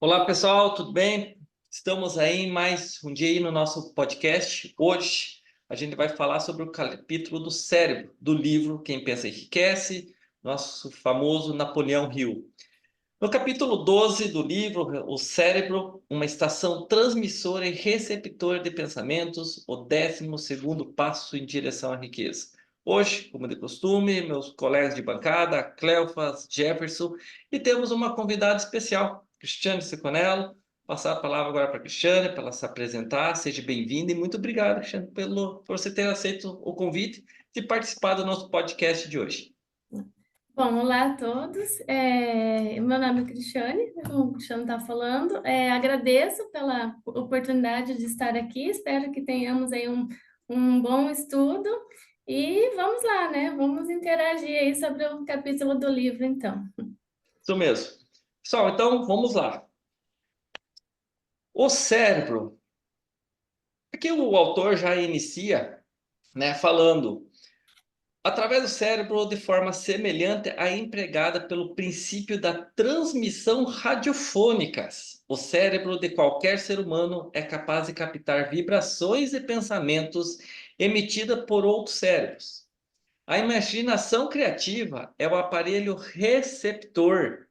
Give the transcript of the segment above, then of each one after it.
Olá, pessoal, tudo bem? Estamos aí em mais um dia aí no nosso podcast. Hoje a gente vai falar sobre o capítulo do cérebro do livro Quem Pensa Enriquece, nosso famoso Napoleão Hill. No capítulo 12 do livro, o cérebro, uma estação transmissora e receptora de pensamentos, o 12º passo em direção à riqueza. Hoje, como de costume, meus colegas de bancada, Cleofas, Jefferson, e temos uma convidada especial, Cristiane Seconello. Passar a palavra agora para a Cristiane, para ela se apresentar. Seja bem-vinda e muito obrigado, Cristiane, por você ter aceito o convite de participar do nosso podcast de hoje. Bom, olá a todos. Meu nome é Cristiane, como o Cristiano está falando. Agradeço pela oportunidade de estar aqui. Espero que tenhamos aí um bom estudo. E vamos lá, né? Vamos interagir aí sobre o capítulo do livro, então. Isso mesmo. Pessoal, então vamos lá. O cérebro. Aqui o autor já inicia, né, falando através do cérebro de forma semelhante à empregada pelo princípio da transmissão radiofônica. O cérebro de qualquer ser humano é capaz de captar vibrações e pensamentos emitidos por outros cérebros. A imaginação criativa é o aparelho receptor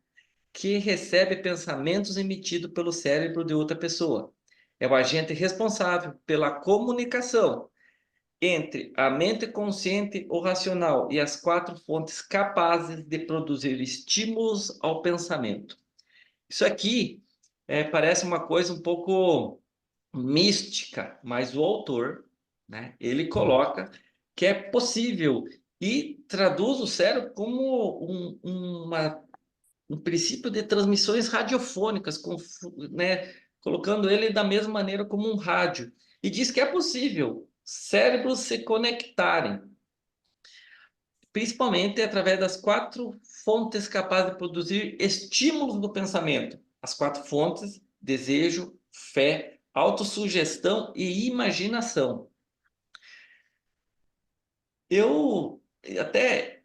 que recebe pensamentos emitidos pelo cérebro de outra pessoa. É o agente responsável pela comunicação entre a mente consciente ou racional e as quatro fontes capazes de produzir estímulos ao pensamento. Isso aqui parece uma coisa um pouco mística, mas o autor, né, ele coloca que é possível e traduz o cérebro como um princípio de transmissões radiofônicas, né, colocando ele da mesma maneira como um rádio. E diz que é possível cérebros se conectarem, principalmente através das quatro fontes capazes de produzir estímulos do pensamento. As quatro fontes: desejo, fé, autossugestão e imaginação. Eu até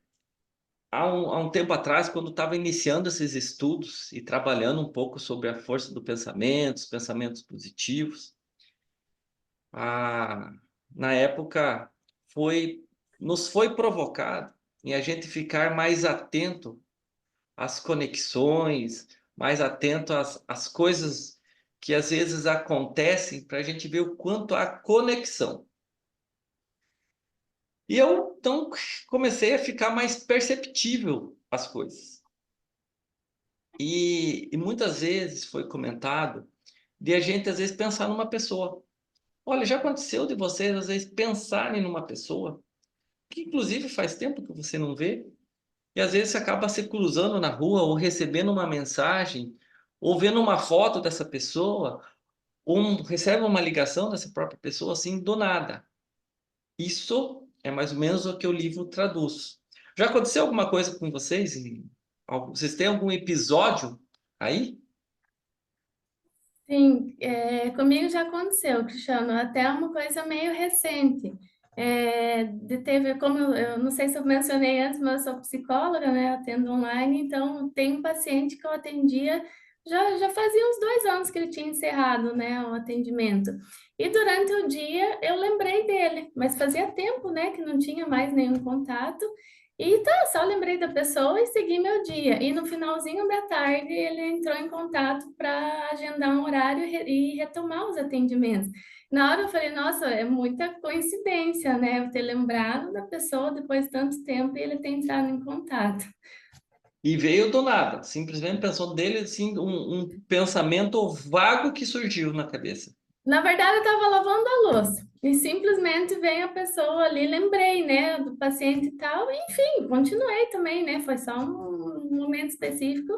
há um tempo atrás, quando estava iniciando esses estudos e trabalhando um pouco sobre a força do pensamento, os pensamentos positivos, a, na época nos foi provocado em a gente ficar mais atento às conexões, mais atento às coisas que às vezes acontecem, para a gente ver o quanto há conexão. E eu então comecei a ficar mais perceptível às coisas. E muitas vezes foi comentado de a gente, às vezes, pensar numa pessoa. Olha, já aconteceu de vocês, às vezes, pensarem numa pessoa, que inclusive faz tempo que você não vê, e às vezes você acaba se cruzando na rua, ou recebendo uma mensagem, ou vendo uma foto dessa pessoa, ou recebe uma ligação dessa própria pessoa, assim, do nada. Isso é mais ou menos o que o livro traduz. Já aconteceu alguma coisa com vocês? Vocês têm algum episódio aí? Sim, comigo já aconteceu, Cristiano, até uma coisa meio recente. Teve, como eu não sei se eu mencionei antes, mas eu sou psicóloga, né? Atendo online, então tem um paciente que eu atendia, já fazia uns 2 anos que ele tinha encerrado, né, o atendimento. E durante o dia eu lembrei dele, mas fazia tempo, né, que não tinha mais nenhum contato. E tá, só lembrei da pessoa e segui meu dia. E no finalzinho da tarde ele entrou em contato para agendar um horário e retomar os atendimentos. Na hora eu falei, nossa, é muita coincidência, né? Eu ter lembrado da pessoa depois de tanto tempo e ele ter entrado em contato. E veio do nada, simplesmente pensou dele assim, um pensamento vago que surgiu na cabeça. Na verdade, eu estava lavando a louça e simplesmente veio a pessoa ali, lembrei, né, do paciente e tal, e, enfim, continuei também, né? Foi só um momento específico.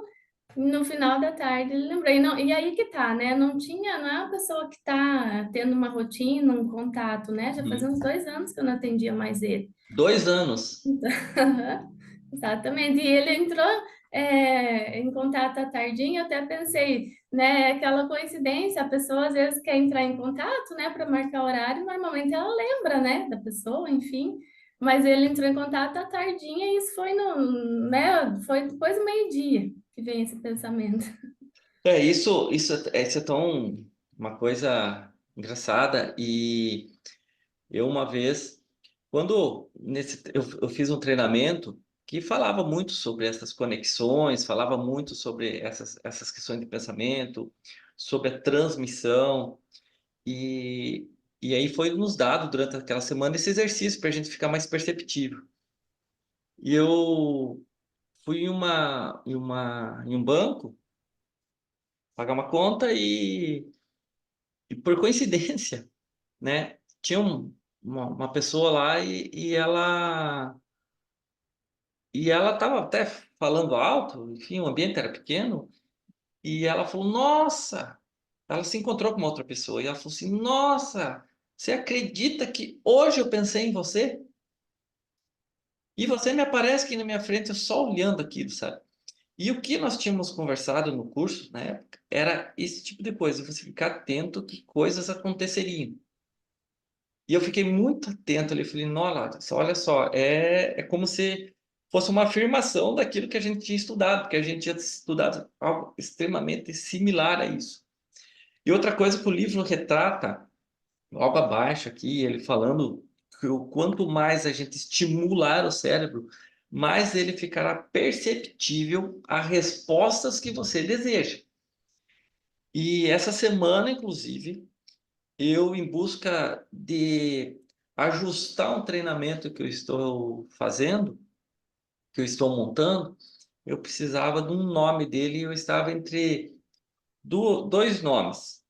No final da tarde, ele lembrei. Não, e aí que tá, né? Não é uma pessoa que tá tendo uma rotina, um contato, né? Já fazia uns Uhum. 2 anos que eu não atendia mais ele. 2 anos. Exatamente. E ele entrou em contato à tardinha, eu até pensei, né? Aquela coincidência, a pessoa às vezes quer entrar em contato, né, para marcar horário, normalmente ela lembra, né, da pessoa, enfim. Mas ele entrou em contato à tardinha e isso foi no, né, foi depois do meio-dia que vem esse pensamento. Isso é tão uma coisa engraçada. E eu uma vez, eu fiz um treinamento que falava muito sobre essas conexões, falava muito sobre essas questões de pensamento, sobre a transmissão, e, e aí foi nos dado durante aquela semana esse exercício para a gente ficar mais perceptível. E eu fui em um banco pagar uma conta e por coincidência, né, tinha uma pessoa lá e ela estava até falando alto, enfim, o ambiente era pequeno, e ela falou, nossa, ela se encontrou com uma outra pessoa, e ela falou assim, nossa, você acredita que hoje eu pensei em você? E você me aparece aqui na minha frente, eu só olhando aquilo, sabe? E o que nós tínhamos conversado no curso, na época, era esse tipo de coisa, você ficar atento que coisas aconteceriam. E eu fiquei muito atento ali, falei, nossa, olha só, é como se fosse uma afirmação daquilo que a gente tinha estudado, porque a gente tinha estudado algo extremamente similar a isso. E outra coisa que o livro retrata, logo abaixo aqui, ele falando que o quanto mais a gente estimular o cérebro, mais ele ficará perceptível a respostas que você deseja. E essa semana, inclusive, eu, em busca de ajustar um treinamento que eu estou fazendo, que eu estou montando, eu precisava de um nome dele e eu estava entre dois nomes.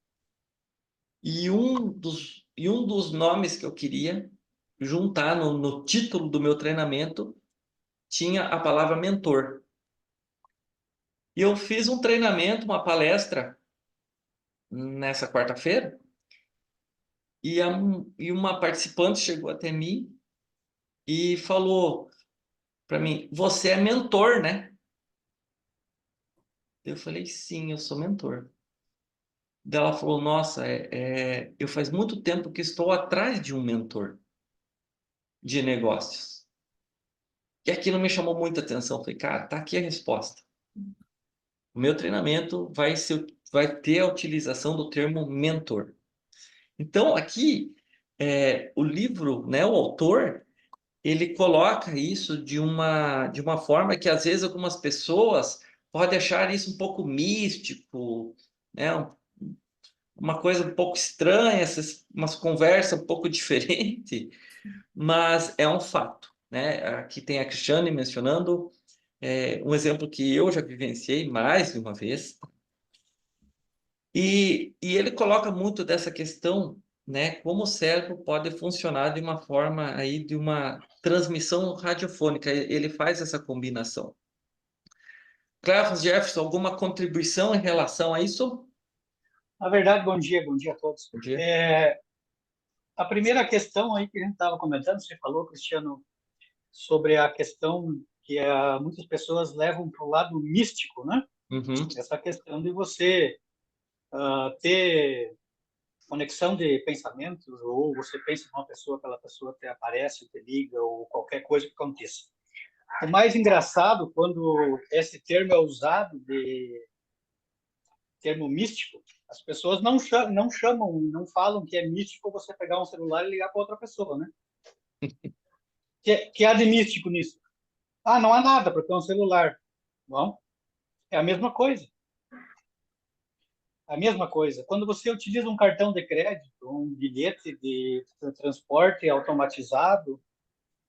E um dos nomes que eu queria juntar no título do meu treinamento tinha a palavra mentor. E eu fiz um treinamento, uma palestra nessa quarta-feira, e uma participante chegou até mim e falou para mim: Você é mentor, né? Eu falei: Sim, eu sou mentor. Daí ela falou: Nossa, eu faz muito tempo que estou atrás de um mentor de negócios. E aquilo me chamou muita atenção. Eu falei: Cara, tá aqui a resposta. O meu treinamento vai ter a utilização do termo mentor. Então, aqui, o livro, né, o autor, ele coloca isso de uma forma que às vezes algumas pessoas podem achar isso um pouco místico, né? Uma coisa um pouco estranha, umas conversas um pouco diferente, mas é um fato, né? Aqui tem a Cristiane mencionando um exemplo que eu já vivenciei mais de uma vez, e ele coloca muito dessa questão, né? Como o cérebro pode funcionar de uma forma aí de uma transmissão radiofônica. Ele faz essa combinação. Cleves Jefferson, alguma contribuição em relação a isso? Na verdade, bom dia a todos. Bom dia. A primeira questão aí que a gente estava comentando, você falou, Cristiano, sobre a questão que muitas pessoas levam para o lado místico, né? Uhum. Essa questão de você ter conexão de pensamentos, ou você pensa numa pessoa, aquela pessoa te aparece, te liga, ou qualquer coisa que aconteça. O mais engraçado, quando esse termo é usado de termo místico, as pessoas não chamam, não falam que é místico você pegar um celular e ligar para outra pessoa, né? Que há de místico nisso? Ah, não há nada, porque é um celular. Não, é a mesma coisa. A mesma coisa. Quando você utiliza um cartão de crédito, um bilhete de transporte automatizado,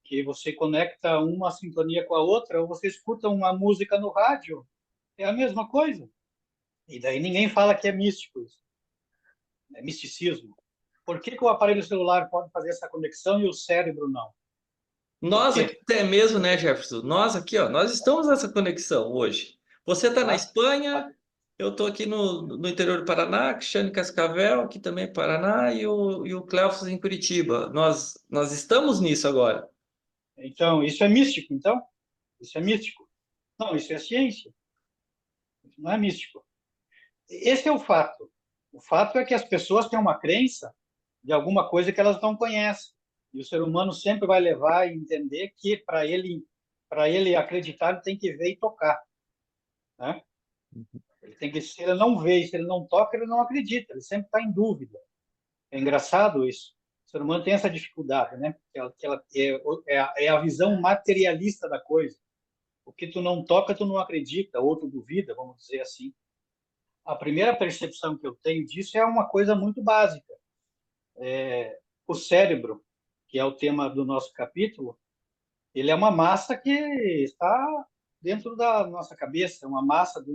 que você conecta uma sintonia com a outra, ou você escuta uma música no rádio, é a mesma coisa. E daí ninguém fala que é místico isso. É misticismo. Por que que o aparelho celular pode fazer essa conexão e o cérebro não? Por Nós aqui quê? até mesmo, né, Jefferson? Nós aqui, ó, nós estamos nessa conexão hoje. Você está na Tá? Espanha, eu estou aqui no interior do Paraná, Cristiane Cascavel, aqui também é Paraná, e o Cleofas em Curitiba. Nós estamos nisso agora. Então, isso é místico, então? Isso é místico? Não, isso é ciência. Isso não é místico. Esse é o fato. O fato é que as pessoas têm uma crença de alguma coisa que elas não conhecem. E o ser humano sempre vai levar e entender que para ele acreditar, ele tem que ver e tocar, né? Ele tem que, se ele não vê, se ele não toca, ele não acredita, ele sempre está em dúvida. É engraçado isso. O ser humano tem essa dificuldade, né? É a visão materialista da coisa. O que tu não toca, tu não acredita, ou tu duvida, vamos dizer assim. A primeira percepção que eu tenho disso é uma coisa muito básica. O cérebro, que é o tema do nosso capítulo, ele é uma massa que está dentro da nossa cabeça, uma massa de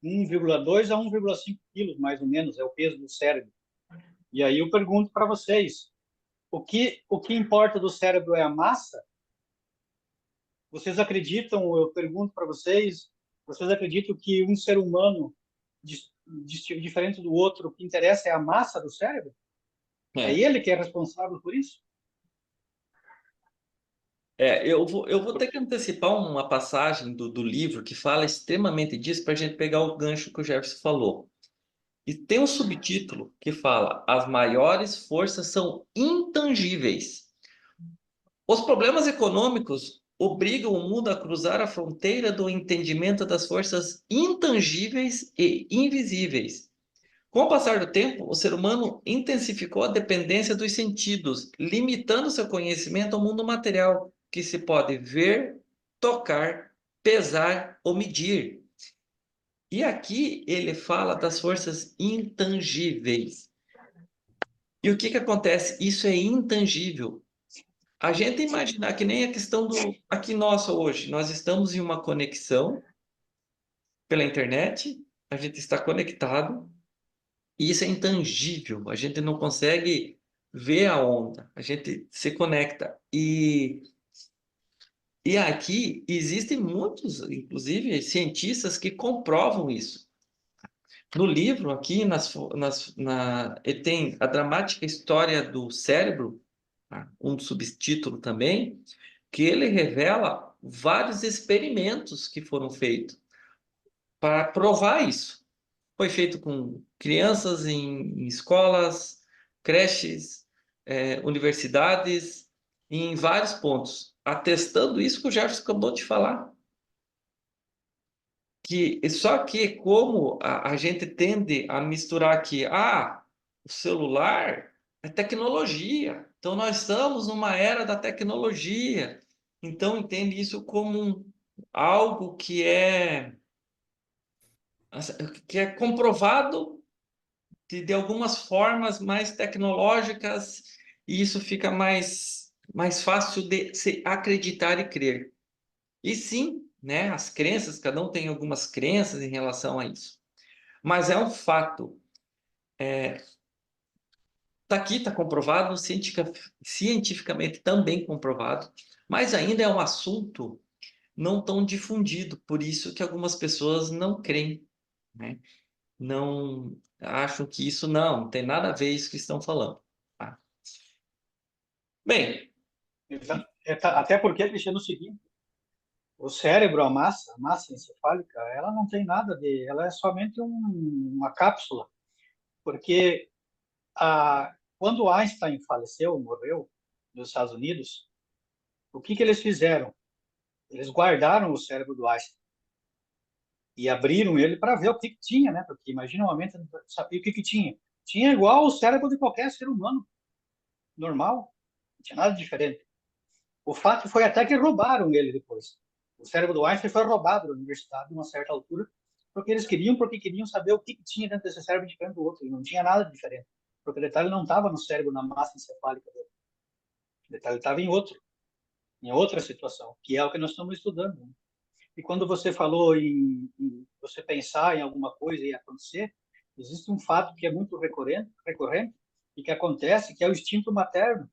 1,2 a 1,5 quilos, mais ou menos, é o peso do cérebro. E aí eu pergunto para vocês, o que importa do cérebro é a massa? Vocês acreditam, eu pergunto para vocês, vocês acreditam que um ser humano diferente do outro, o que interessa é a massa do cérebro? É É. ele que é responsável por isso? Eu vou ter que antecipar uma passagem do livro que fala extremamente disso para a gente pegar o gancho que o Jefferson falou. E tem um subtítulo que fala: As maiores forças são intangíveis. Os problemas econômicos obrigam o mundo a cruzar a fronteira do entendimento das forças intangíveis e invisíveis. Com o passar do tempo, o ser humano intensificou a dependência dos sentidos, limitando seu conhecimento ao mundo material, que se pode ver, tocar, pesar ou medir. E aqui ele fala das forças intangíveis. E o que que acontece? Isso é intangível. A gente imaginar que nem a questão do aqui nossa hoje, nós estamos em uma conexão pela internet, a gente está conectado. E isso é intangível, a gente não consegue ver a onda, a gente se conecta. E aqui existem muitos, inclusive, cientistas que comprovam isso. No livro, aqui, ele tem a dramática história do cérebro, tá? Um subtítulo também, que ele revela vários experimentos que foram feitos para provar isso. Foi feito com crianças em escolas, creches, universidades, em vários pontos, atestando isso que o Jefferson acabou de falar. Só que como a gente tende a misturar aqui, o celular é tecnologia, então nós estamos numa era da tecnologia, então entende isso como algo que é comprovado de algumas formas mais tecnológicas, e isso fica mais fácil de se acreditar e crer. E sim, né, as crenças, cada um tem algumas crenças em relação a isso. Mas é um fato. Está aqui, está comprovado, cientificamente também comprovado, mas ainda é um assunto não tão difundido, por isso que algumas pessoas não creem, né? Não acham que isso não tem nada a ver isso que estão falando. Tá? Bem, Até porque, Cristiano, é o seguinte, o cérebro, a massa encefálica, ela não tem nada de, ela é somente uma cápsula, porque quando Einstein faleceu, morreu nos Estados Unidos, o que eles fizeram? Eles guardaram o cérebro do Einstein e abriram ele para ver o que tinha, né? Porque imagina uma mente, não sabia o que tinha. Tinha igual o cérebro de qualquer ser humano normal, não tinha nada diferente. O fato foi até que roubaram ele depois. O cérebro do Einstein foi roubado da universidade, em uma certa altura, porque queriam saber o que tinha dentro desse cérebro diferente do outro. E não tinha nada diferente. Porque o detalhe não estava no cérebro, na massa encefálica dele. O detalhe estava em outra situação, que é o que nós estamos estudando. Né? E quando você falou em você pensar em alguma coisa e acontecer, existe um fato que é muito recorrente e que acontece, que é o instinto materno.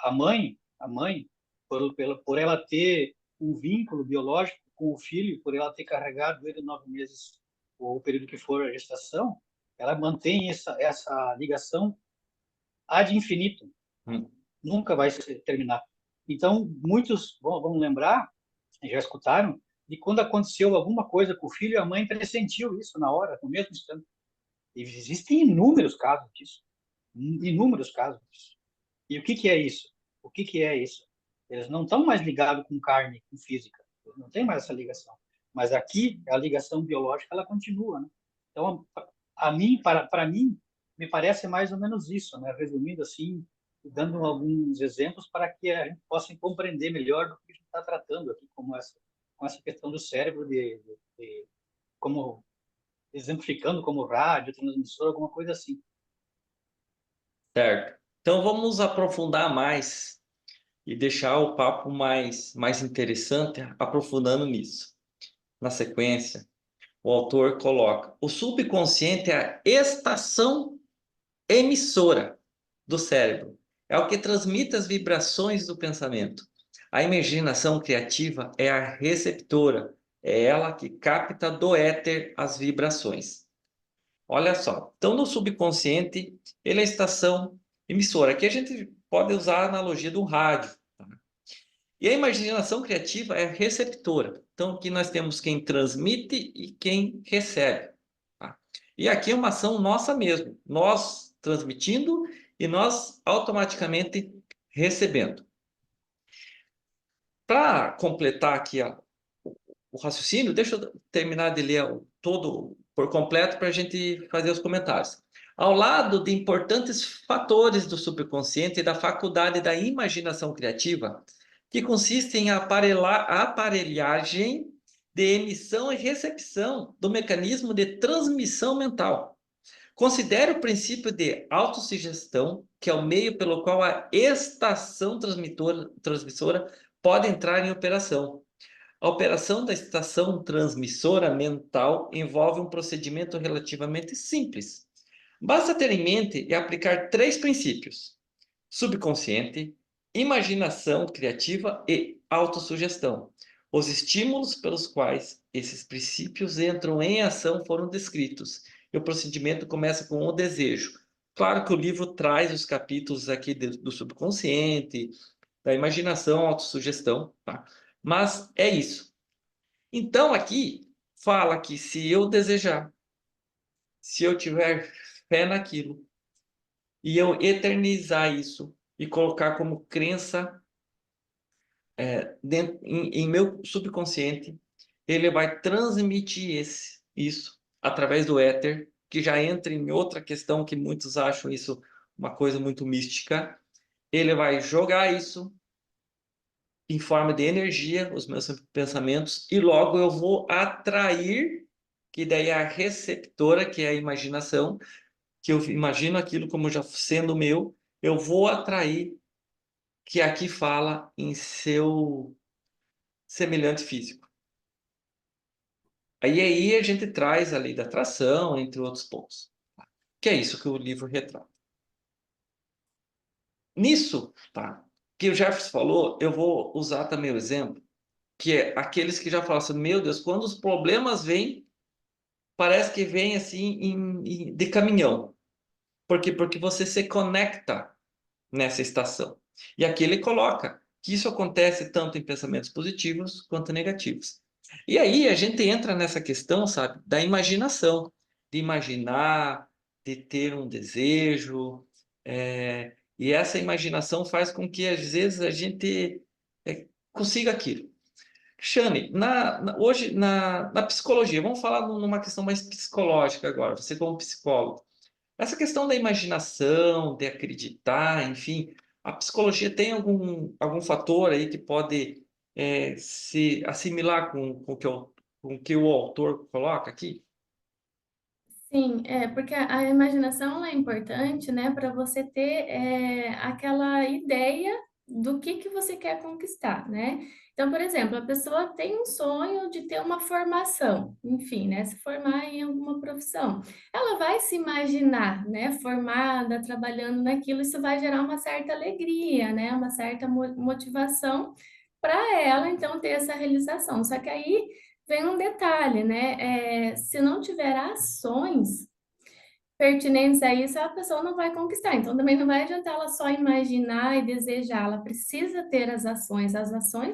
A mãe, por ela ter um vínculo biológico com o filho, por ela ter carregado ele 9 meses, ou o período que for a gestação, ela mantém essa ligação ad infinitum. hum, Nunca vai se terminar. Então, muitos vão lembrar, já escutaram, de quando aconteceu alguma coisa com o filho, a mãe pressentiu isso na hora, no mesmo instante. E existem inúmeros casos disso. Inúmeros casos disso. E o que é isso? O que é isso? Eles não estão mais ligados com carne, com física. Eles não têm mais essa ligação. Mas aqui, a ligação biológica, ela continua, né? Então, para mim, me parece mais ou menos isso, né? Resumindo assim, dando alguns exemplos para que a gente possa compreender melhor do que a gente está tratando aqui, com essa questão do cérebro, como exemplificando como rádio, transmissor, alguma coisa assim. Certo. Então vamos aprofundar mais e deixar o papo mais interessante, aprofundando nisso. Na sequência, o autor coloca: o subconsciente é a estação emissora do cérebro. É o que transmite as vibrações do pensamento. A imaginação criativa é a receptora. É ela que capta do éter as vibrações. Olha só. Então, no subconsciente, ele é a estação emissora. Aqui a gente pode usar a analogia do rádio. Tá? E a imaginação criativa é a receptora. Então, aqui nós temos quem transmite e quem recebe. Tá? E aqui é uma ação nossa mesmo. Nós transmitindo e nós automaticamente recebendo. Para completar aqui o raciocínio, deixa eu terminar de ler todo por completo para a gente fazer os comentários. Ao lado de importantes fatores do subconsciente e da faculdade da imaginação criativa, que consiste em a aparelhagem de emissão e recepção do mecanismo de transmissão mental. Considere o princípio de autossugestão, que é o meio pelo qual a estação transmissora pode entrar em operação. A operação da estação transmissora mental envolve um procedimento relativamente simples. Basta ter em mente e aplicar 3 princípios: subconsciente, imaginação criativa e autossugestão. Os estímulos pelos quais esses princípios entram em ação foram descritos. E o procedimento começa com o desejo. Claro que o livro traz os capítulos aqui do subconsciente, da imaginação, autossugestão, tá? Mas é isso. Então aqui fala que se eu desejar, se eu tiver fé naquilo, e eu eternizar isso e colocar como crença em meu subconsciente, ele vai transmitir isso através do éter, que já entra em outra questão que muitos acham isso uma coisa muito mística. Ele vai jogar isso em forma de energia, os meus pensamentos, e logo eu vou atrair, que daí é a receptora, que é a imaginação, que eu imagino aquilo como já sendo meu, eu vou atrair, que aqui fala em seu semelhante físico. Aí a gente traz a lei da atração, entre outros pontos. Que é isso que o livro retrata. Nisso, tá, que o Jefferson falou, eu vou usar também o exemplo, que é aqueles que já falam assim, meu Deus, quando os problemas vêm, parece que vem assim de caminhão. Por quê? Porque você se conecta nessa estação. E aqui ele coloca que isso acontece tanto em pensamentos positivos quanto negativos. E aí a gente entra nessa questão, sabe, da imaginação, de imaginar, de ter um desejo, e essa imaginação faz com que às vezes a gente consiga aquilo. Shane, hoje na psicologia, vamos falar numa questão mais psicológica agora, você como psicólogo. Essa questão da imaginação, de acreditar, enfim, a psicologia tem algum fator aí que pode se assimilar com o que o autor coloca aqui? Sim, porque a imaginação ela é importante, né, para você ter aquela ideia do que você quer conquistar, né? Então, por exemplo, a pessoa tem um sonho de ter uma formação, enfim, né, se formar em alguma profissão. Ela vai se imaginar, né, formada, trabalhando naquilo, isso vai gerar uma certa alegria, né, uma certa motivação para ela, então, ter essa realização. Só que aí vem um detalhe, né? Se não tiver ações pertinentes a isso, a pessoa não vai conquistar. Então, também não vai adiantar ela só imaginar e desejar, ela precisa ter as ações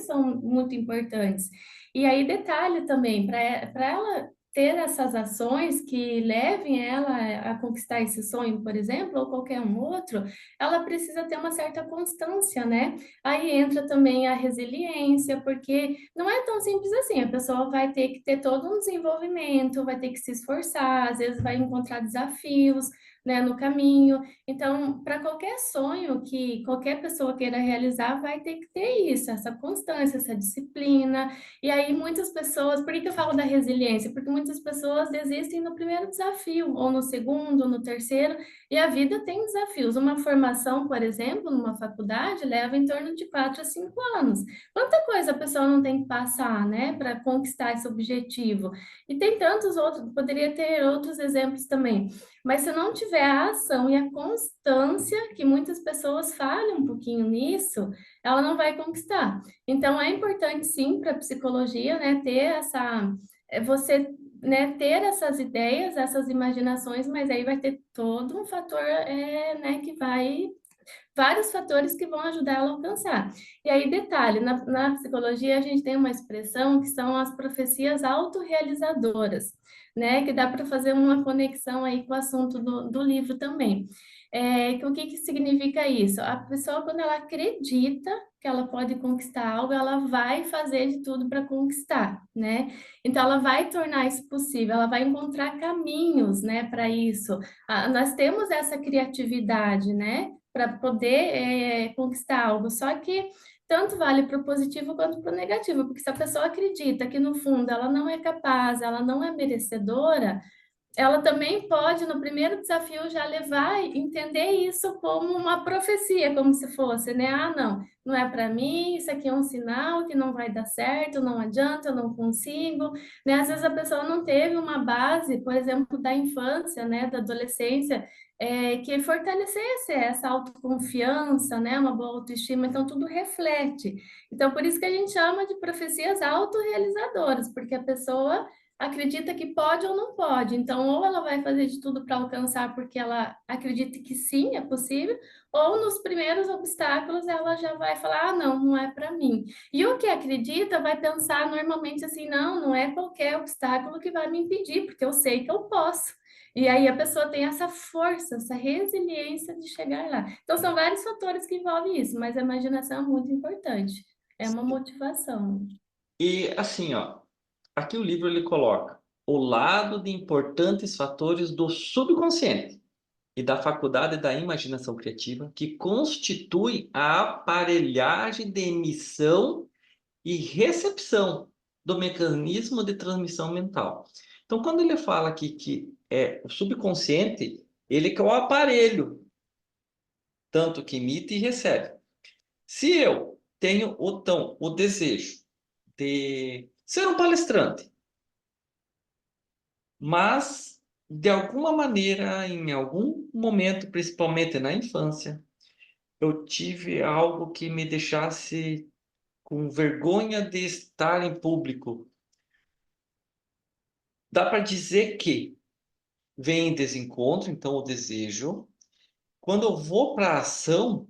são muito importantes. E aí, detalhe também, para ela ter essas ações que levem ela a conquistar esse sonho, por exemplo, ou qualquer um outro, ela precisa ter uma certa constância, né? Aí entra também a resiliência, porque não é tão simples assim. A pessoa vai ter que ter todo um desenvolvimento, vai ter que se esforçar, às vezes vai encontrar desafios, né, no caminho. Então, para qualquer sonho que qualquer pessoa queira realizar, vai ter que ter isso, essa constância, essa disciplina. E aí, muitas pessoas, por que que eu falo da resiliência? Porque muitas pessoas desistem no primeiro desafio, ou no segundo, ou no terceiro, e a vida tem desafios. Uma formação, por exemplo, numa faculdade, leva em torno de 4 a 5 anos. Quanta coisa a pessoa não tem que passar, né, para conquistar esse objetivo? E tem tantos outros, poderia ter outros exemplos também. Mas se não tiver a ação e a constância, que muitas pessoas falham um pouquinho nisso, ela não vai conquistar. Então, é importante, sim, para a psicologia, né, ter você, né, ter essas ideias, essas imaginações, mas aí vai ter todo um fator, né, vários fatores que vão ajudar ela a alcançar. E aí, detalhe, na psicologia a gente tem uma expressão que são as profecias autorrealizadoras, né? Que dá para fazer uma conexão aí com o assunto do livro também. O que que significa isso? A pessoa, quando ela acredita que ela pode conquistar algo, ela vai fazer de tudo para conquistar, né? Então, ela vai tornar isso possível, ela vai encontrar caminhos, né, para isso. Nós temos essa criatividade, né? Para poder conquistar algo. Só que tanto vale para o positivo quanto para o negativo, porque se a pessoa acredita que no fundo ela não é capaz, ela não é merecedora, ela também pode, no primeiro desafio, já levar e entender isso como uma profecia, como se fosse, né? Ah, não, não é para mim, isso aqui é um sinal que não vai dar certo, não adianta, eu não consigo, né? Às vezes a pessoa não teve uma base, por exemplo, da infância, né, da adolescência, que fortalecesse essa autoconfiança, né, uma boa autoestima, então tudo reflete. Então, por isso que a gente chama de profecias autorrealizadoras, porque a pessoa acredita que pode ou não pode. Então, ou ela vai fazer de tudo para alcançar porque ela acredita que sim, é possível, ou nos primeiros obstáculos ela já vai falar: ah, não, não é para mim. E o que acredita vai pensar normalmente assim: não, não é qualquer obstáculo que vai me impedir, porque eu sei que eu posso. E aí a pessoa tem essa força, essa resiliência de chegar lá. Então, são vários fatores que envolvem isso, mas a imaginação é muito importante. É uma motivação. E assim, ó, aqui o livro ele coloca o lado de importantes fatores do subconsciente e da faculdade da imaginação criativa que constitui a aparelhagem de emissão e recepção do mecanismo de transmissão mental. Então, quando ele fala aqui que é o subconsciente, ele que é o aparelho, tanto que emite e recebe. Se eu tenho o desejo de ser um palestrante, mas de alguma maneira, em algum momento, principalmente na infância, eu tive algo que me deixasse com vergonha de estar em público. Dá para dizer que vem em desencontro, então, o desejo. Quando eu vou para a ação,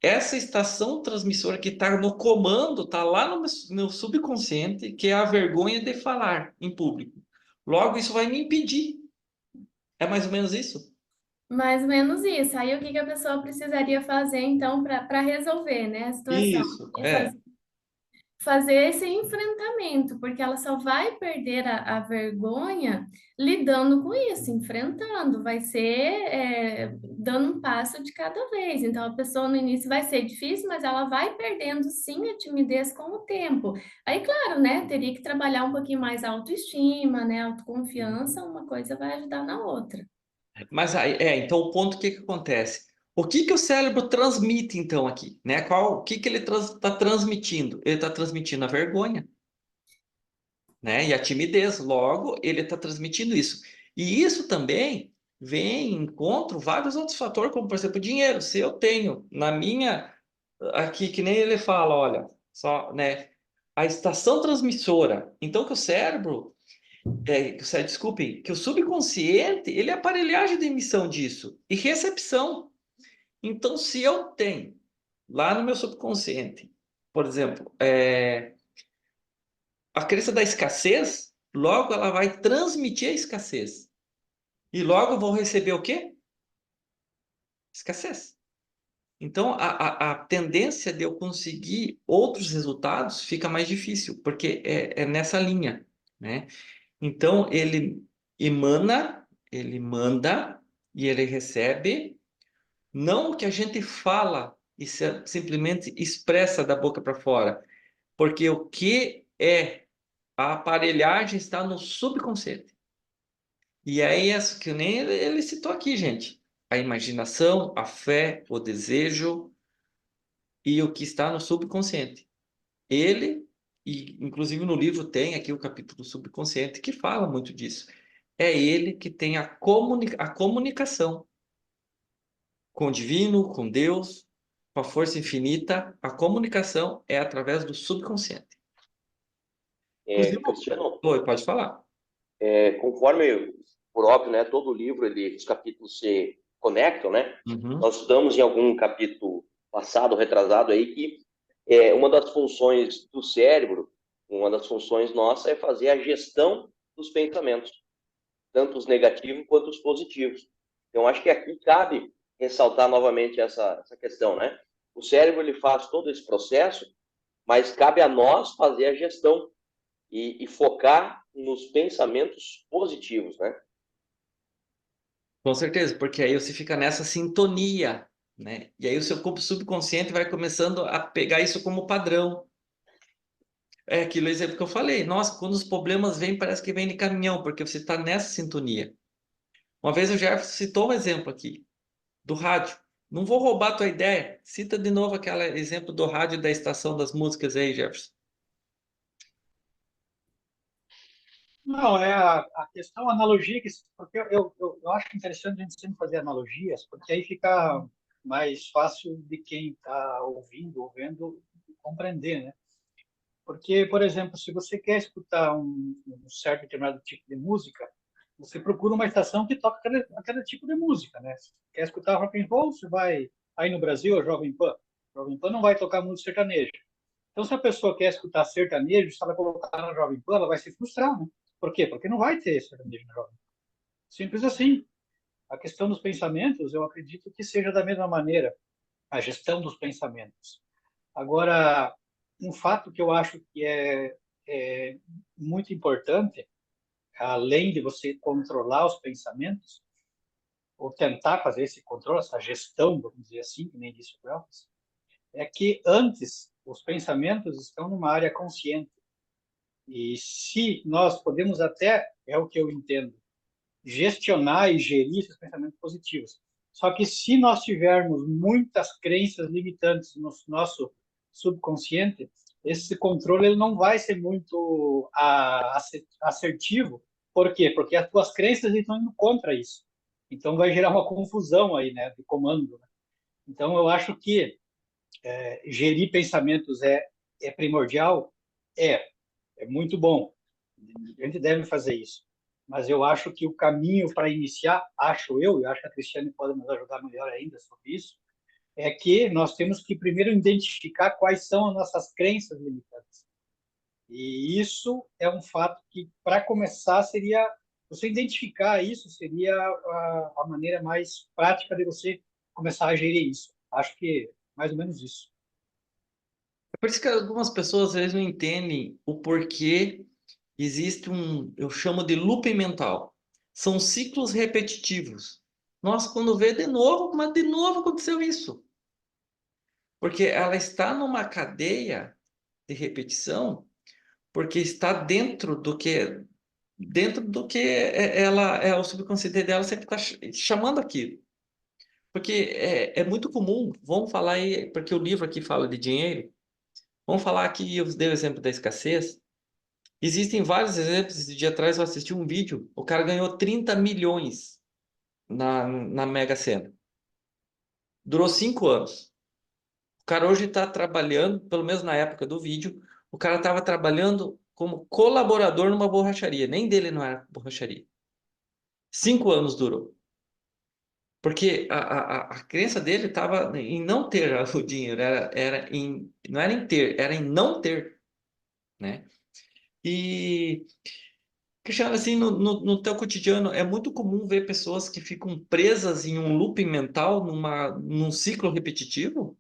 essa estação transmissora que está no comando, está lá no meu subconsciente, que é a vergonha de falar em público. Logo, isso vai me impedir. É mais ou menos isso? Mais ou menos isso. Aí o que que a pessoa precisaria fazer, então, para resolver, né, a situação? Isso, É é. fazer esse enfrentamento, porque ela só vai perder a vergonha lidando com isso, enfrentando, vai ser dando um passo de cada vez. Então, a pessoa no início vai ser difícil, mas ela vai perdendo sim a timidez com o tempo. Aí, claro, né, teria que trabalhar um pouquinho mais a autoestima, né, autoconfiança, uma coisa vai ajudar na outra. Mas aí, então o ponto, o que que acontece? O que que o cérebro transmite então aqui, né? O que que ele está transmitindo? Ele está transmitindo a vergonha, né? E a timidez. Logo, ele está transmitindo isso. E isso também vem em encontro vários outros fatores, como por exemplo, dinheiro. Se eu tenho na minha aqui, que nem ele fala, olha, só, né? A estação transmissora. Então que o cérebro desculpem, que o subconsciente, ele é a aparelhagem de emissão disso e recepção. Então, se eu tenho lá no meu subconsciente, por exemplo, a crença da escassez, logo ela vai transmitir a escassez. E logo eu vou receber o quê? Escassez. Então, a tendência de eu conseguir outros resultados fica mais difícil, porque é nessa linha, né? Então, ele emana, ele manda e ele recebe, não o que a gente fala e simplesmente expressa da boca para fora, porque o que é a aparelhagem está no subconsciente. E aí, que nem ele citou aqui, gente. A imaginação, a fé, o desejo e o que está no subconsciente. Ele, e inclusive no livro tem aqui o capítulo subconsciente que fala muito disso. É ele que tem a comunicação com o divino, com Deus, com a força infinita. A comunicação é através do subconsciente. Inclusive, Cristiano, oi, pode falar. conforme próprio, né, todo livro, os capítulos se conectam, né? Uhum. Nós estudamos em algum capítulo passado, retrasado aí, que uma das funções do cérebro, uma das funções nossa é fazer a gestão dos pensamentos, tanto os negativos quanto os positivos. Então, acho que aqui cabe ressaltar novamente essa questão, né? O cérebro, ele faz todo esse processo, mas cabe a nós fazer a gestão e focar nos pensamentos positivos, né? Com certeza, porque aí você fica nessa sintonia, né? E aí o seu corpo subconsciente vai começando a pegar isso como padrão. É aquilo exemplo que eu falei. Nossa, quando os problemas vêm, parece que vem de caminhão, porque você está nessa sintonia. Uma vez o Jefferson citou um exemplo aqui, do rádio. Não vou roubar a tua ideia. Cita de novo aquele exemplo do rádio da estação das músicas aí, Jefferson. Não, é a questão, a analogia, porque eu acho interessante a gente sempre fazer analogias, porque aí fica mais fácil de quem está ouvindo ou vendo compreender, né? Porque, por exemplo, se você quer escutar um certo determinado tipo de música, você procura uma estação que toca aquele tipo de música, né? Se quer escutar rock and roll, você vai aí no Brasil, a Jovem Pan. A Jovem Pan não vai tocar muito sertanejo. Então, se a pessoa quer escutar sertanejo, se ela colocar na Jovem Pan, ela vai se frustrar, né? Por quê? Porque não vai ter sertanejo na Jovem Pan. Simples assim. A questão dos pensamentos, eu acredito que seja da mesma maneira, a gestão dos pensamentos. Agora, um fato que eu acho que é muito importante, além de você controlar os pensamentos, ou tentar fazer esse controle, essa gestão, vamos dizer assim, que nem disse o Elvis, é que antes os pensamentos estão numa área consciente. E se nós podemos até, é o que eu entendo, gestionar e gerir esses pensamentos positivos. Só que se nós tivermos muitas crenças limitantes no nosso subconsciente, esse controle ele não vai ser muito assertivo. Por quê? Porque as tuas crenças estão indo contra isso. Então vai gerar uma confusão aí, né, de comando. Né? Então eu acho que gerir pensamentos é primordial, é muito bom. A gente deve fazer isso. Mas eu acho que o caminho para iniciar, acho eu, e acho que a Cristiane pode nos ajudar melhor ainda sobre isso, é que nós temos que primeiro identificar quais são as nossas crenças limitantes. E isso é um fato que, para começar, seria você identificar isso, seria a maneira mais prática de você começar a gerir isso. Acho que mais ou menos isso. É por isso que algumas pessoas às vezes não entendem o porquê existe eu chamo de looping mental. São ciclos repetitivos. Nossa, quando vê de novo, mas de novo aconteceu isso. Porque ela está numa cadeia de repetição, porque está dentro do que ela é o subconsciente dela sempre está chamando aquilo. Porque é muito comum, vamos falar aí, porque o livro aqui fala de dinheiro, vamos falar aqui, eu dei o exemplo da escassez. Existem vários exemplos. Esse dia atrás eu assisti um vídeo, o cara ganhou 30 milhões na Mega Sena. Durou 5 anos. O cara hoje está trabalhando, pelo menos na época do vídeo, o cara estava trabalhando como colaborador numa borracharia. Nem dele não era borracharia. 5 anos durou. Porque a crença dele estava em não ter o dinheiro, não era em ter, era em não ter, né? E Cristiano, assim, no teu cotidiano, é muito comum ver pessoas que ficam presas em um looping mental, num ciclo repetitivo?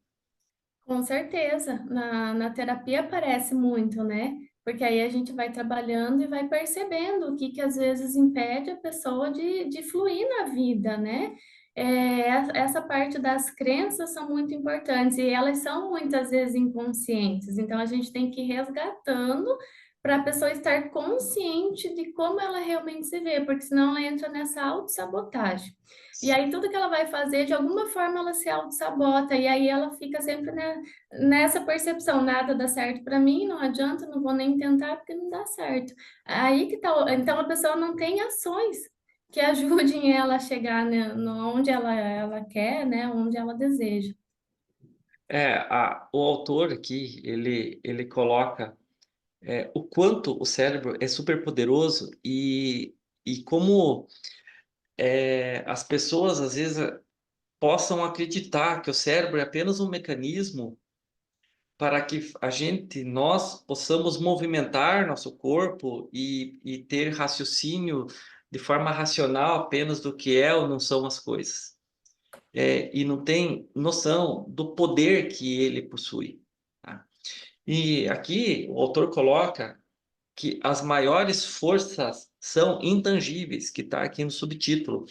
Com certeza, na terapia aparece muito, né? Porque aí a gente vai trabalhando e vai percebendo o que que às vezes impede a pessoa de fluir na vida, né? Essa parte das crenças são muito importantes e elas são muitas vezes inconscientes, então a gente tem que ir resgatando para a pessoa estar consciente de como ela realmente se vê, porque senão ela entra nessa autossabotagem. E aí tudo que ela vai fazer, de alguma forma ela se auto-sabota, e aí ela fica sempre, né, nessa percepção, nada dá certo para mim, não adianta, não vou nem tentar porque não dá certo. Aí que tá, então a pessoa não tem ações que ajudem ela a chegar, né, onde ela quer, né, onde ela deseja. O autor aqui, ele coloca o quanto o cérebro é super poderoso e como as pessoas, às vezes, possam acreditar que o cérebro é apenas um mecanismo para que nós possamos movimentar nosso corpo e ter raciocínio de forma racional apenas do que é ou não são as coisas. E não tem noção do poder que ele possui. Tá? E aqui o autor coloca que as maiores forças são intangíveis, que está aqui no subtítulo.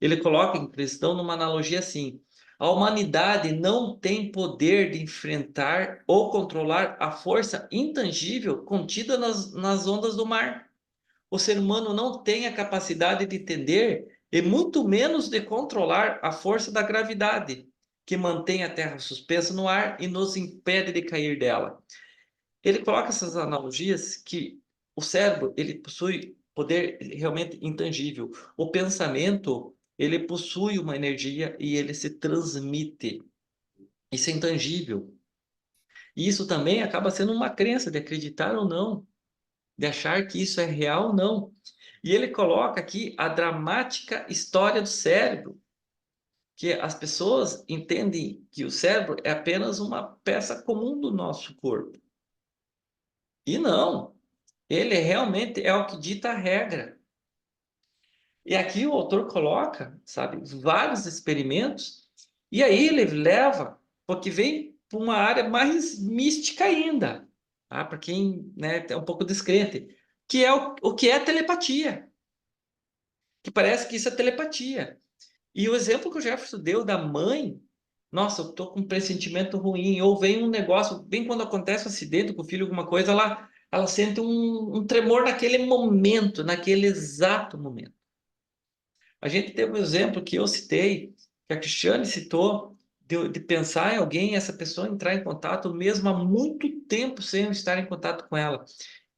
Ele coloca em questão numa analogia assim: a humanidade não tem poder de enfrentar ou controlar a força intangível contida nas ondas do mar. O ser humano não tem a capacidade de entender e muito menos de controlar a força da gravidade, que mantém a Terra suspensa no ar e nos impede de cair dela. Ele coloca essas analogias que o cérebro ele possui poder realmente intangível. O pensamento ele possui uma energia e ele se transmite. Isso é intangível. E isso também acaba sendo uma crença de acreditar ou não, de achar que isso é real ou não. E ele coloca aqui a dramática história do cérebro, que as pessoas entendem que o cérebro é apenas uma peça comum do nosso corpo. E não. Ele realmente é o que dita a regra. E aqui o autor coloca, sabe, vários experimentos, e aí ele leva, porque vem para uma área mais mística ainda, tá? Para quem, né, é um pouco descrente, que é o que é telepatia, que parece que isso é telepatia. E o exemplo que o Jefferson deu da mãe, nossa, eu tô com um pressentimento ruim, ou vem um negócio, bem quando acontece um acidente com o filho, alguma coisa, ela sente um tremor naquele momento, naquele exato momento. A gente teve um exemplo que eu citei, que a Cristiane citou, de pensar em alguém, essa pessoa entrar em contato mesmo há muito tempo sem eu estar em contato com ela.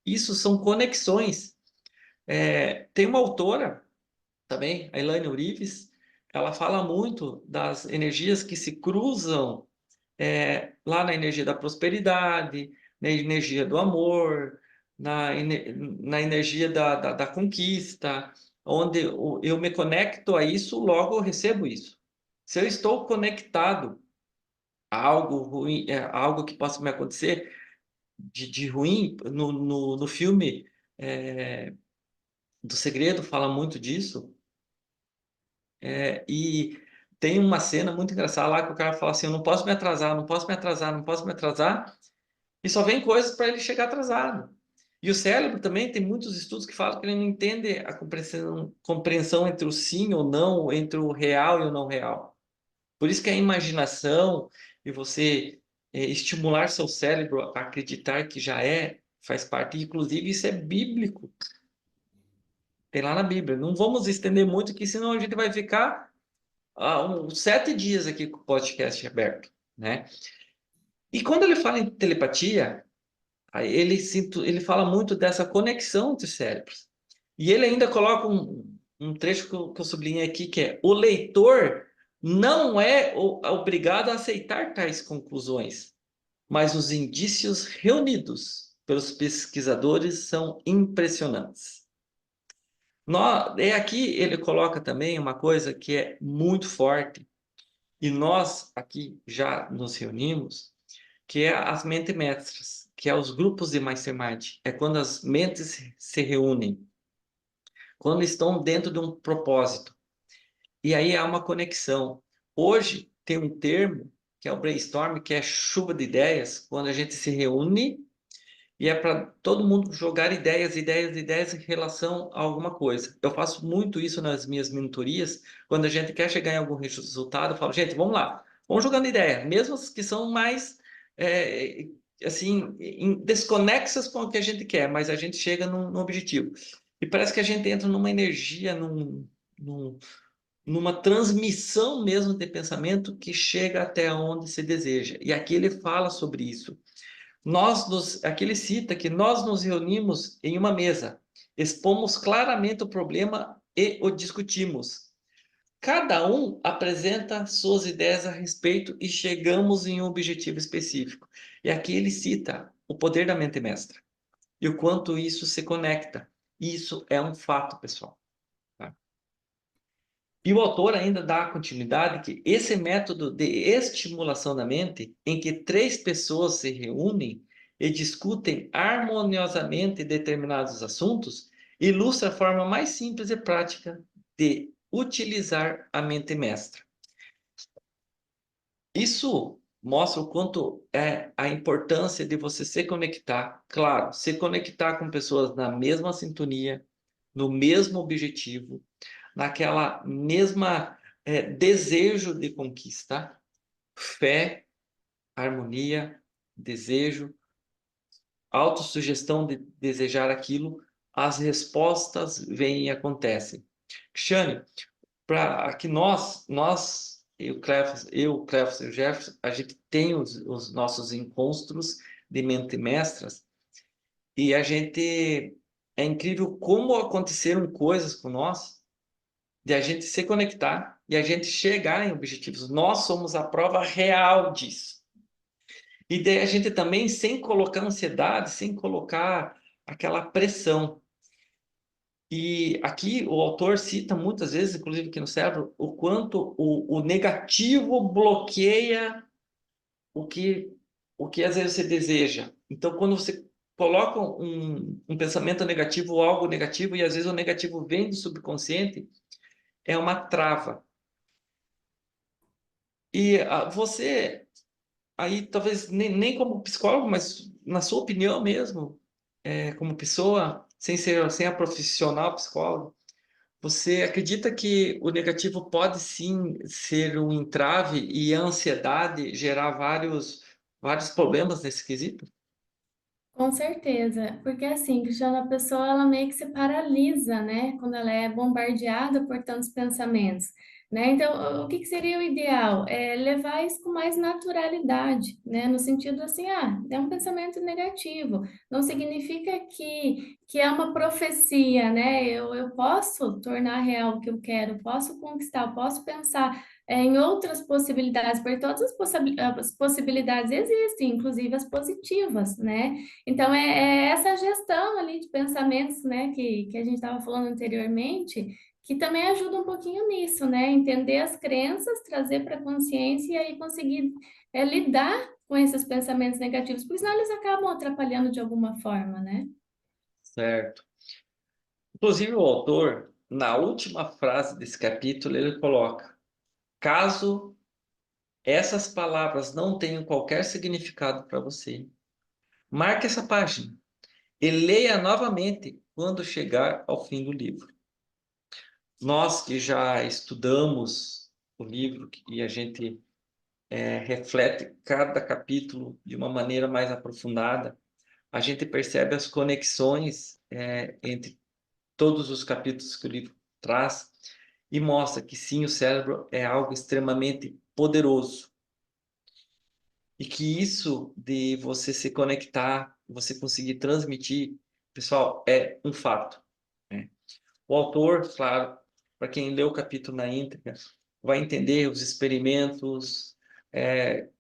Isso são conexões. Tem uma autora também, a Elaine Urives, ela fala muito das energias que se cruzam lá na energia da prosperidade, na energia do amor, na energia da conquista, onde eu me conecto a isso, logo eu recebo isso. Se eu estou conectado a algo ruim, a algo que possa me acontecer de ruim, no filme do Segredo fala muito disso, e tem uma cena muito engraçada lá que o cara fala assim: eu não posso me atrasar, não posso me atrasar, não posso me atrasar. E só vem coisas para ele chegar atrasado. E o cérebro também tem muitos estudos que falam que ele não entende a compreensão entre o sim ou não, entre o real e o não real. Por isso que a imaginação e você estimular seu cérebro a acreditar que já faz parte. Inclusive, isso é bíblico. Tem lá na Bíblia. Não vamos estender muito, que senão a gente vai ficar uns 7 dias aqui com o podcast aberto, né? E quando ele fala em telepatia, aí ele fala muito dessa conexão entre os cérebros. E ele ainda coloca um trecho que eu sublinhei aqui, que é: o leitor não é obrigado a aceitar tais conclusões, mas os indícios reunidos pelos pesquisadores são impressionantes. Aqui ele coloca também uma coisa que é muito forte, e nós aqui já nos reunimos, que é as mentes mestras, que é os grupos de mastermind. É quando as mentes se reúnem. quando estão dentro de um propósito. E aí há uma conexão. Hoje tem um termo que é o brainstorm, que é chuva de ideias, quando a gente se reúne e é para todo mundo jogar ideias, ideias, ideias em relação a alguma coisa. Eu faço muito isso nas minhas mentorias, quando a gente quer chegar em algum resultado, eu falo, gente, vamos lá, vamos jogando ideia, mesmo as que são mais, assim, desconexas com o que a gente quer, mas a gente chega num objetivo. E parece que a gente entra numa energia, numa transmissão mesmo de pensamento que chega até onde se deseja. E aqui ele fala sobre isso. Aqui ele cita que nós nos reunimos em uma mesa, expomos claramente o problema e o discutimos. Cada um apresenta suas ideias a respeito e chegamos em um objetivo específico. E aqui ele cita o poder da mente mestra e o quanto isso se conecta. Isso é um fato, pessoal. E o autor ainda dá continuidade que esse método de estimulação da mente, em que 3 pessoas se reúnem e discutem harmoniosamente determinados assuntos, ilustra a forma mais simples e prática de utilizar a mente mestra. Isso mostra o quanto é a importância de você se conectar, claro, se conectar com pessoas na mesma sintonia, no mesmo objetivo, naquela mesma desejo de conquista, fé, harmonia, desejo, autossugestão de desejar aquilo, as respostas vêm e acontecem. Cristiane, para que eu, Cleves e o Jefferson, a gente tem os nossos encontros de mente mestras e a gente é incrível como aconteceram coisas com nós de a gente se conectar e a gente chegar em objetivos. Nós somos a prova real disso. E daí a gente também, sem colocar ansiedade, sem colocar aquela pressão. E aqui o autor cita muitas vezes, inclusive aqui no cérebro, o quanto o negativo bloqueia o que às vezes você deseja. Então, quando você coloca um pensamento negativo ou algo negativo, e às vezes o negativo vem do subconsciente, é uma trava. E você, aí talvez nem como psicólogo, mas na sua opinião mesmo, como pessoa, sem a profissional psicólogo, você acredita que o negativo pode sim ser um entrave e a ansiedade gerar vários problemas nesse quesito? Com certeza, porque assim, Cristiana, a pessoa ela meio que se paralisa, né, quando ela é bombardeada por tantos pensamentos, né? Então, o que que seria o ideal? É levar isso com mais naturalidade, né? No sentido assim, é um pensamento negativo, não significa que é uma profecia, né? Eu posso tornar real o que eu quero, posso conquistar, posso pensar em outras possibilidades, porque todas as possibilidades existem, inclusive as positivas, né? Então, é essa gestão ali de pensamentos, né, que a gente estava falando anteriormente, que também ajuda um pouquinho nisso, né? Entender as crenças, trazer para a consciência e aí conseguir lidar com esses pensamentos negativos, porque senão eles acabam atrapalhando de alguma forma, né? Certo. Inclusive, o autor, na última frase desse capítulo, ele coloca: caso essas palavras não tenham qualquer significado para você, marque essa página e leia novamente quando chegar ao fim do livro. Nós que já estudamos o livro e a gente reflete cada capítulo de uma maneira mais aprofundada, a gente percebe as conexões entre todos os capítulos que o livro traz e mostra que sim, o cérebro é algo extremamente poderoso e que isso de você se conectar, você conseguir transmitir, pessoal, é um fato, né? O autor, claro, para quem lê o capítulo na íntegra, vai entender os experimentos,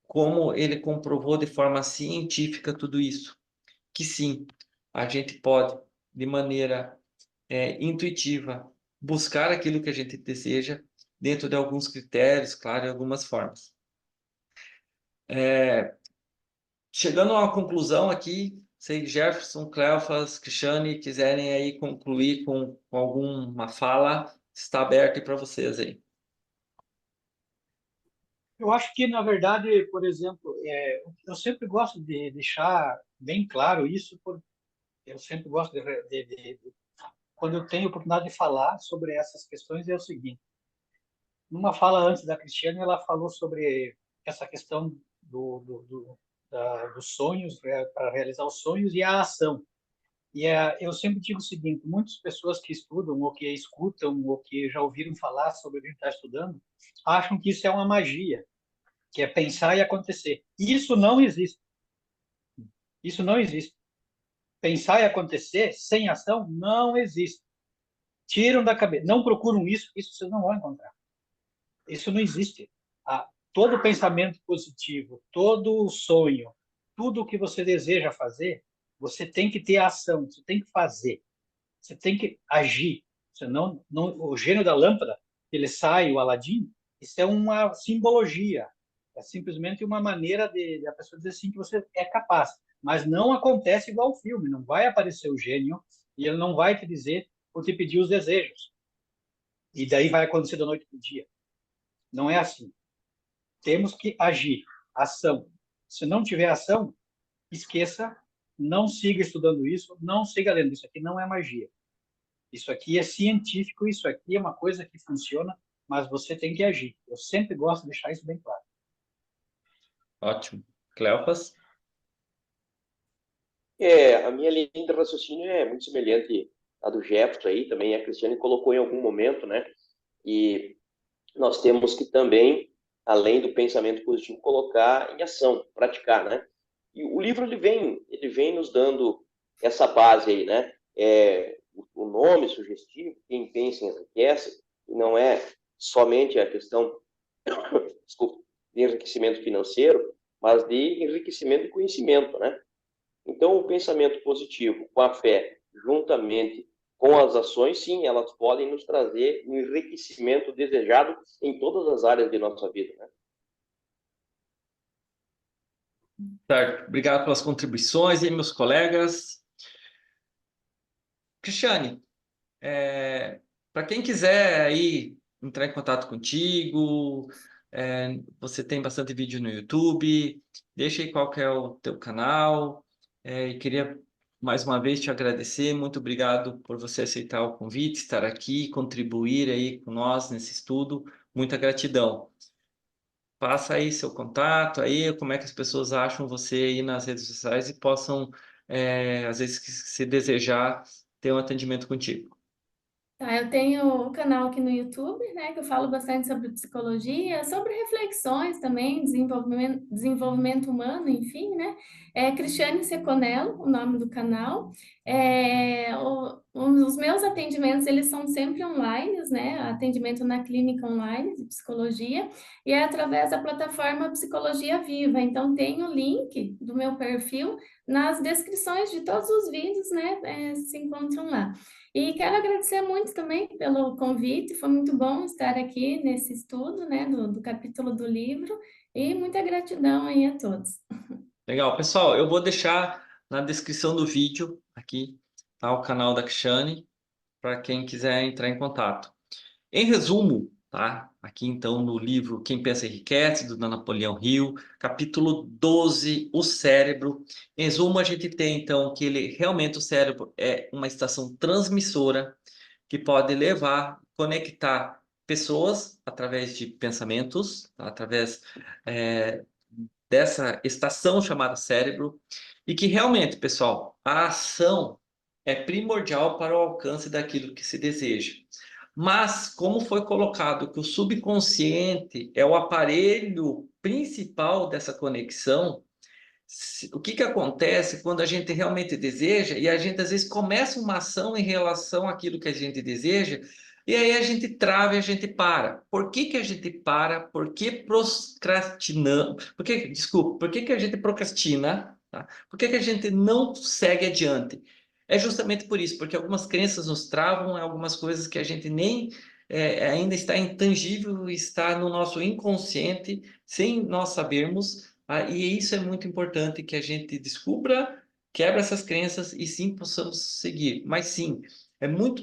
como ele comprovou de forma científica tudo isso. Que sim, a gente pode, de maneira intuitiva, buscar aquilo que a gente deseja dentro de alguns critérios, claro, e algumas formas. Chegando a uma conclusão aqui, se Jefferson, Cleofas, Cristiane quiserem aí concluir com alguma fala, está aberto para vocês aí. Eu acho que, na verdade, por exemplo, eu sempre gosto de deixar bem claro isso, porque eu sempre gosto quando eu tenho a oportunidade de falar sobre essas questões, é o seguinte. Numa fala antes da Cristiane, ela falou sobre essa questão dos sonhos, para realizar os sonhos e a ação. E eu sempre digo o seguinte, muitas pessoas que estudam, ou que escutam, ou que já ouviram falar sobre o que a gente está estudando, acham que isso é uma magia, que é pensar e acontecer. Isso não existe. Isso não existe. Pensar e acontecer sem ação não existe. Tiram da cabeça. Não procuram isso vocês não vão encontrar. Isso não existe. Todo pensamento positivo, todo sonho, tudo o que você deseja fazer, você tem que ter ação, você tem que fazer, você tem que agir. Você o gênio da lâmpada, ele sai, o Aladim, isso é uma simbologia. É simplesmente uma maneira de a pessoa dizer assim que você é capaz. Mas não acontece igual ao filme. Não vai aparecer o gênio e ele não vai te dizer ou te pedir os desejos. E daí vai acontecer da noite para o dia. Não é assim. Temos que agir. Ação. Se não tiver ação, esqueça, não siga estudando isso, não siga lendo. Isso aqui não é magia. Isso aqui é científico, isso aqui é uma coisa que funciona, mas você tem que agir. Eu sempre gosto de deixar isso bem claro. Ótimo. Cleofas? A minha linha de raciocínio é muito semelhante à do Jefferson aí, também a Cristiane colocou em algum momento, né? E nós temos que também, além do pensamento positivo, colocar em ação, praticar, né? E o livro ele vem nos dando essa base aí, né? O nome sugestivo, quem pensa enriquece, não é somente a questão desculpa, de enriquecimento financeiro, mas de enriquecimento de conhecimento, né? Então, o pensamento positivo com a fé, juntamente com as ações, sim, elas podem nos trazer um enriquecimento desejado em todas as áreas de nossa vida, né? Certo. Obrigado pelas contribuições aí, meus colegas. Cristiane, para quem quiser aí entrar em contato contigo, você tem bastante vídeo no YouTube, deixa aí qual que é o teu canal, e queria mais uma vez te agradecer, muito obrigado por você aceitar o convite, estar aqui, contribuir aí com nós nesse estudo, muita gratidão. Passa aí seu contato, aí como é que as pessoas acham você aí nas redes sociais e possam, às vezes, se desejar, ter um atendimento contigo. Tá, eu tenho o canal aqui no YouTube, né, que eu falo bastante sobre psicologia, sobre reflexões também, desenvolvimento humano, enfim, né? É Cristiane Seconello, o nome do canal. Os meus atendimentos, eles são sempre online, né? Atendimento na clínica online de psicologia, e é através da plataforma Psicologia Viva. Então, tem o link do meu perfil nas descrições de todos os vídeos, né? Se encontram lá. E quero agradecer muito também pelo convite, foi muito bom estar aqui nesse estudo, né, do capítulo do livro, e muita gratidão aí a todos. Legal, pessoal, eu vou deixar na descrição do vídeo aqui, tá, o canal da Cristiane, para quem quiser entrar em contato. Em resumo, tá? Aqui então no livro Quem Pensa Enriquece, do Napoleão Hill, capítulo 12, o cérebro. Em resumo, a gente tem então que realmente o cérebro é uma estação transmissora que pode levar, conectar pessoas através de pensamentos, tá? Através dessa estação chamada cérebro, e que realmente, pessoal, a ação é primordial para o alcance daquilo que se deseja. Mas, como foi colocado que o subconsciente é o aparelho principal dessa conexão, o que acontece quando a gente realmente deseja e a gente às vezes começa uma ação em relação àquilo que a gente deseja e aí a gente trava e a gente para. Por que a gente para? Por que procrastinamos? Por que a gente procrastina? Tá? Por que a gente não segue adiante? É justamente por isso, porque algumas crenças nos travam, algumas coisas que a gente nem ainda está intangível, está no nosso inconsciente, sem nós sabermos. E isso é muito importante que a gente descubra quebra essas crenças e sim possamos seguir. Mas sim, é muito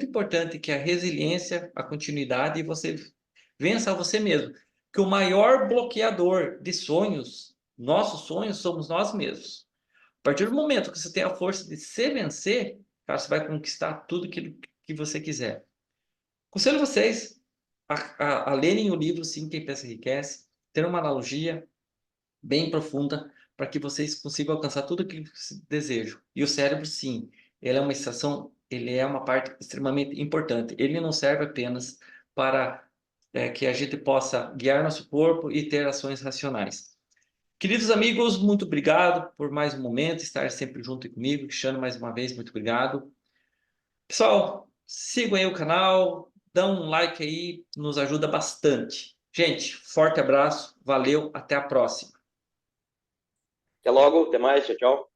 importante que a resiliência, a continuidade e você vença a você mesmo. Que o maior bloqueador de sonhos, nossos sonhos, somos nós mesmos. A partir do momento que você tem a força de se vencer, cara, você vai conquistar tudo que você quiser. Aconselho vocês a lerem o livro Sim, Quem Pensa Enriquece, ter uma analogia bem profunda para que vocês consigam alcançar tudo o que desejam. E o cérebro, sim, ele é uma estação, ele é uma parte extremamente importante. Ele não serve apenas para que a gente possa guiar nosso corpo e ter ações racionais. Queridos amigos, muito obrigado por mais um momento, estar sempre junto comigo. Cristiano, mais uma vez, muito obrigado. Pessoal, sigam aí o canal, dão um like aí, nos ajuda bastante. Gente, forte abraço, valeu, até a próxima. Até logo, até mais, tchau, tchau.